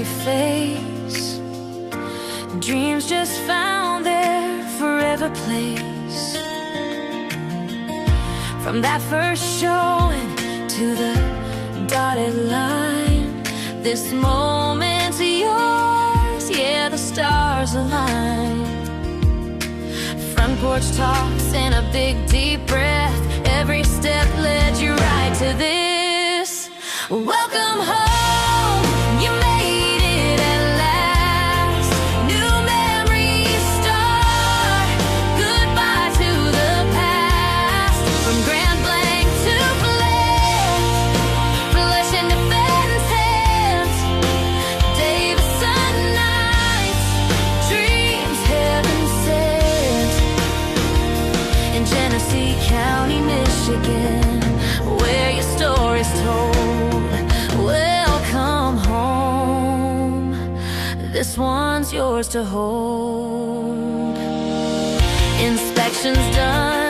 your face. Dreams just found their forever place. From that first showing to the dotted line, this moment's yours, yeah, the stars align. Front porch talks and a big deep breath, every step led you right to this. Welcome home, you made it at last. New memories start, goodbye to the past. From Grand Blanc to flesh and defense hands, Davison nights, dreams heaven sent. In Genesee County, Michigan, where your story's told. Welcome home, this one's yours to hold. Inspections done,